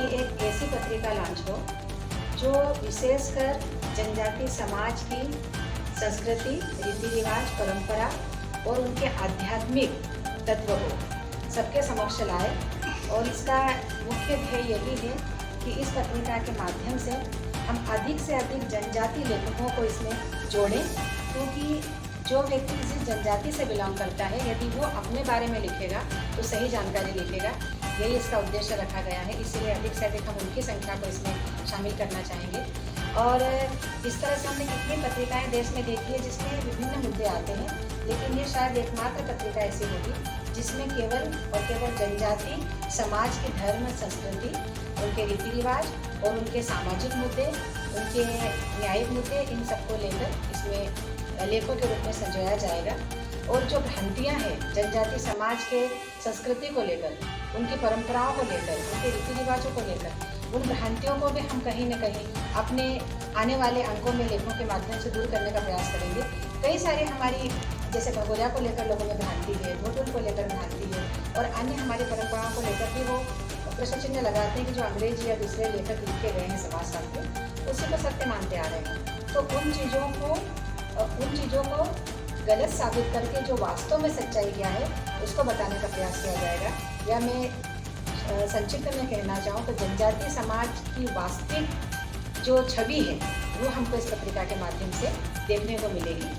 एक ऐसी पत्रिका लॉन्च हो जो विशेषकर जनजाति समाज की संस्कृति, रीति रिवाज, परंपरा और उनके आध्यात्मिक तत्व को सबके समक्ष लाए। और इसका मुख्य ध्येय यही है कि इस पत्रिका के माध्यम से हम अधिक से अधिक जनजाति लेखकों को इसमें जोड़ें, क्योंकि जो व्यक्ति किसी जनजाति से बिलोंग करता है, यदि वो अपने बारे में लिखेगा तो सही जानकारी लिखेगा। यही इसका उद्देश्य रखा गया है। इसीलिए अधिक से अधिक हम उनकी संख्या को इसमें शामिल करना चाहेंगे। और इस तरह से हमने कितनी पत्रिकाएं देश में देखी है जिसमें विभिन्न मुद्दे आते हैं, लेकिन ये शायद एकमात्र पत्रिका ऐसी होगी जिसमें केवल और केवल जनजाति समाज की धर्म, संस्कृति, उनके रीति रिवाज और उनके सामाजिक मुद्दे, उनके न्यायिक मुद्दे, इन सबको लेकर इसमें लेखों के रूप में संजोया जाएगा। और जो भ्रांतियाँ हैं जनजाति समाज के संस्कृति को लेकर, उनकी परंपराओं को लेकर, उनके रीति रिवाजों को लेकर, उन भ्रांतियों को भी हम कहीं न कहीं अपने आने वाले अंकों में लेखों के माध्यम से दूर करने का प्रयास करेंगे। कई सारे हमारी जैसे भगोरिया को लेकर लोगों में भ्रांति है, घोटुल को लेकर भ्रांति है, और अन्य हमारी परंपराओं को लेकर भी वो प्रश्न चिन्ह लगाते हैं कि जो अंग्रेजी या दूसरे लेखक लिख के गए हैं समाजशास्त्र में, उसी को सत्य मानते आ रहे हैं। तो उन चीज़ों को गलत साबित करके जो वास्तव में सच्चाई क्या है उसको बताने का प्रयास किया जाएगा। या मैं संक्षिप्त में कहना चाहूँ तो जनजाति समाज की वास्तविक जो छवि है वो हमको इस पत्रिका के माध्यम से देखने को मिलेगी।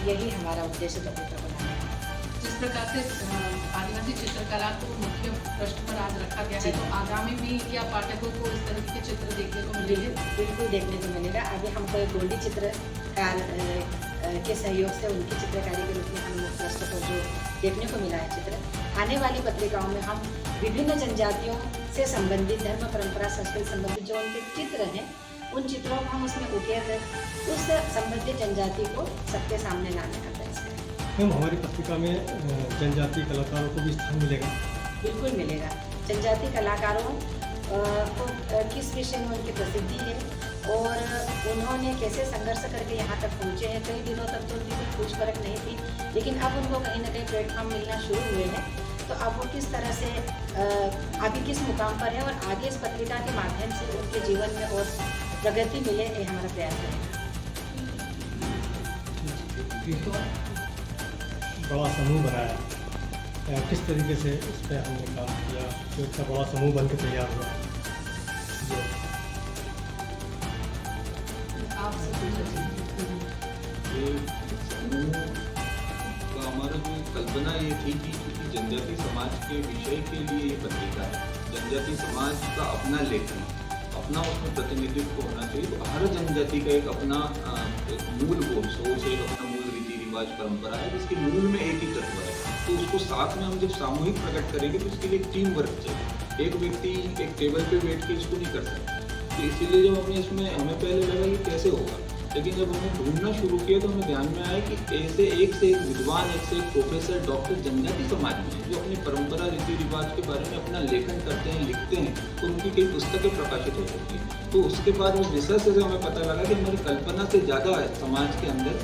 यही हमारा उद्देश्य पत्रिका बनाने का। जिस प्रकार से आदिवासी चित्रकला को मुख्य पृष्ठ पर आज रखा गया है, तो आगामी भी क्या पाठकों को इस तरह के चित्र देखने को मिलेंगे? बिल्कुल देखने को मिलेगा। अभी हमको एक गोल्डी चित्रकार के सहयोग से उनकी चित्रकारी के रूप में हम पृष्ठ पर जो देखने को मिला है चित्र, आने वाली पत्रिकाओं में हम विभिन्न जनजातियों से संबंधित, धर्म, परंपरा, संस्कृति संबंधित जो उनके चित्र हैं, उन चित्रों को हम उसमें उकेर कर उस संबंधित जनजाति को सबके सामने लाने का प्रयास करेंगे। मैम, हमारी पत्रिका में जनजाति कलाकारों को भी स्थान मिलेगा? बिल्कुल मिलेगा। जनजाति कलाकारों को किस विषय में उनकी प्रसिद्धि है और उन्होंने कैसे संघर्ष करके यहाँ तक पहुँचे हैं। कई दिनों तक तो उनकी कोई पूछ परख नहीं थी, लेकिन अब उनको कहीं ना कहीं प्लेटफॉर्म मिलना शुरू हुए हैं। तो अब वो किस तरह से अभी किस मुकाम पर है और आगे इस पत्रिका के माध्यम से उनके जीवन में और प्रगति मिले, ये हमारा प्रयास रहेगा। बड़ा समूह बनाया, किस तरीके से इस पर हमने काम किया, जो इतना बड़ा समूह बन के तैयार हुआ? हमारा जो कल्पना ये थी कि जनजाति समाज के विषय के लिए ये पत्रिका है। जनजाति समाज का अपना लेखन, अपना उसमें प्रतिनिधित्व होना चाहिए। तो हर जनजाति का एक अपना मूल बोल, सोच है, अपना मूल रीति रिवाज, परंपरा है, जिसके मूल में एक ही तत्व है। तो उसको साथ में हम जब सामूहिक प्रकट करेंगे तो इसके लिए एक टीम वर्क चाहिए। एक व्यक्ति एक टेबल पे बैठ के इसको नहीं कर सकता। तो इसीलिए जब हमने इसमें, हमें पहले लगा ये कैसे होगा, लेकिन जब हमने ढूंढना शुरू किया तो हमें ध्यान में आया कि ऐसे एक से एक विद्वान, एक से एक प्रोफेसर, डॉक्टर जनजाति समाज में जो अपनी परंपरा, रीति रिवाज के बारे में अपना लेखन करते हैं, लिखते हैं, तो उनकी कई पुस्तकें प्रकाशित हो चुकी हैं। तो उसके बाद उस रिसर्च से हमें पता लगा कि हमारी कल्पना से ज़्यादा समाज के अंदर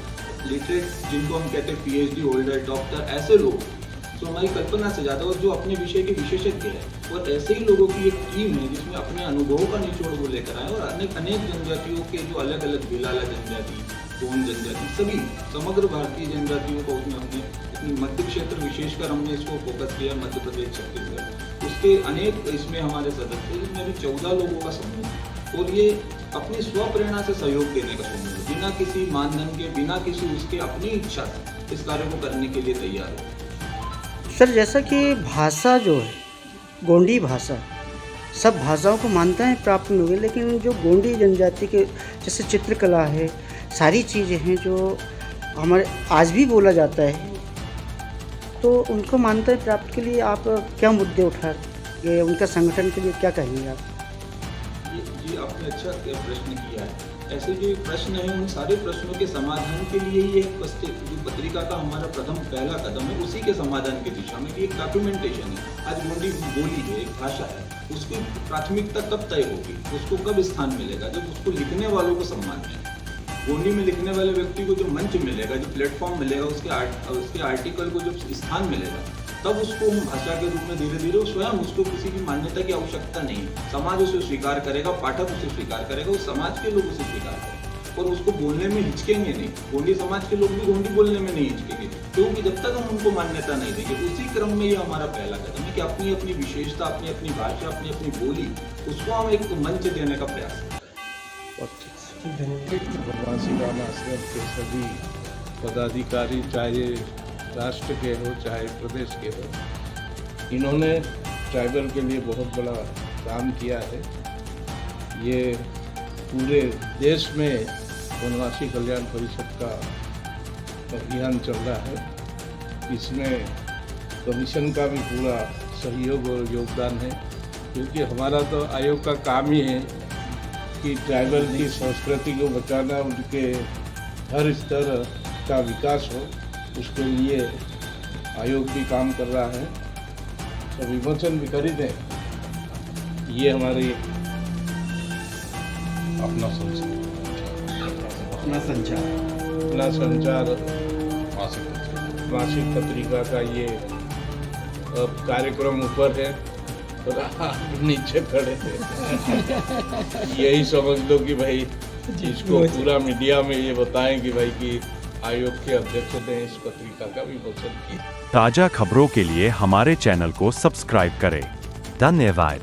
लिटरेट, जिनको हम कहते हैं PhD होल्डर, डॉक्टर, ऐसे लोग जो हमारी कल्पना से ज़्यादा और जो अपने विषय के विशेषज्ञ हैं, और ऐसे ही लोगों की एक टीम है जिसमें अपने अनुभवों का निचोड़ वो लेकर आए और अनेक जनजातियों के जो अलग अलग भिलाला जनजाति, गोंड जनजाति, सभी समग्र भारतीय जनजातियों को उसमें अपने मध्य क्षेत्र विशेषकर हमने इसको फोकस किया, मध्य प्रदेश, छत्तीसगढ़, उसके अनेक इसमें हमारे सदस्य, इसमें भी 14 लोगों का समूह, और ये अपनी स्वप्रेरणा से सहयोग देने का समूह, बिना किसी मानदंड के, बिना किसी उसके अपनी इच्छा से इस कार्य को करने के लिए तैयार हो। सर, जैसा कि भाषा जो है, गोंडी भाषा, सब भाषाओं को मान्यताएं प्राप्त नहीं हुई, लेकिन जो गोंडी जनजाति के जैसे चित्रकला है, सारी चीज़ें हैं जो हमारे आज भी बोला जाता है, तो उनको मान्यताएं प्राप्त के लिए आप क्या मुद्दे उठाएंगे, उनका संगठन के लिए क्या कहेंगे आप? जी, आपने अच्छा प्रश्न किया है। ऐसे जो प्रश्न हैं उन सारे प्रश्नों के समाधान के लिए ही एक जो पत्रिका का हमारा पहला कदम है, उसी के समाधान की दिशा में कि एक डॉक्यूमेंटेशन है। आज गोंडी बोली है, एक भाषा है, उसकी प्राथमिकता कब तय होगी, उसको कब स्थान मिलेगा, जब उसको लिखने वालों को सम्मान मिलेगा। गोंडी में लिखने वाले व्यक्ति को जो मंच मिलेगा, जो प्लेटफॉर्म मिलेगा, उसके आर्टिकल को जो स्थान मिलेगा, तब उसको हम भाषा के रूप में धीरे धीरे स्वयं उसको किसी की मान्यता की आवश्यकता नहीं है। समाज उसे स्वीकार करेगा, पाठक उसे स्वीकार करेगा, उस समाज के लोग उसे स्वीकार करेंगे और उसको बोलने में हिचकेंगे नहीं। गोंडी समाज के लोग भी गोंडी बोलने में नहीं हिचकेंगे, क्योंकि जब तक हम उनको मान्यता नहीं देंगे। उसी क्रम में ये हमारा पहला कदम है कि अपनी अपनी विशेषता, अपनी अपनी भाषा, अपनी अपनी बोली, उसको हम एक मंच देने का प्रयास करें। प्रवासी राम आश्रम के सभी पदाधिकारी, चाहे राष्ट्र के हो चाहे प्रदेश के हो, इन्होंने ट्राइबल के लिए बहुत बड़ा काम किया है। ये पूरे देश में वनवासी कल्याण परिषद का अभियान चल रहा है। इसमें कमीशन का भी पूरा सहयोग और योगदान है, क्योंकि हमारा तो आयोग का काम ही है कि ट्राइबल की संस्कृति को बचाना, उनके हर स्तर का विकास हो, उसके लिए आयोग भी काम कर रहा है। तो विमोचन विकरित है, ये हमारी अपना संचार मासिक पत्रिका का ये कार्यक्रम ऊपर है और आप नीचे खड़े थे। यही समझ लो कि भाई इसको पूरा मीडिया में ये बताएं कि भाई कि आयोग के अध्यक्ष ने इस पत्रिका का विमोचन किया। ताजा खबरों के लिए हमारे चैनल को सब्सक्राइब करें। धन्यवाद।